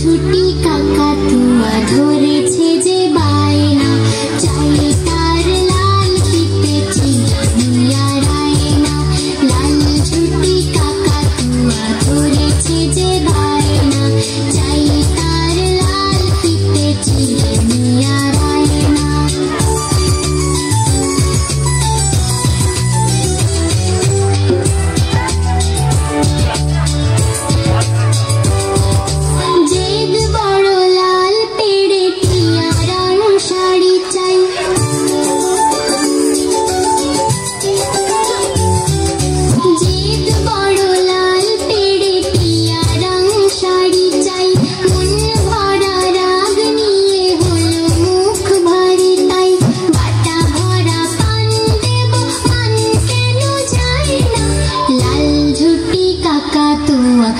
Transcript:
ঝুটি কাকাতুয়া ধরেছে যে বায়না, চাই তার লাল ফিতে চিরুনিয়া রায়না। লাল ঝুটি কাকাতুয়া ধরেছে যে বায়না, চাই তার লাল ফিতে চিরুনিয়া রায়না। জেদ বড় লাল পেড়ে টিয়া রং শাড়ি চাই, জেদ বড় লাল পেড়ে টিয়া রং শাড়ি চাই। মন ভরা রাগ নিয়ে হলো মুখ ভারী তাই, বাটা ভরা পান দেব মান কেন যায় না। লাল ঝুটি কাকাতুয়া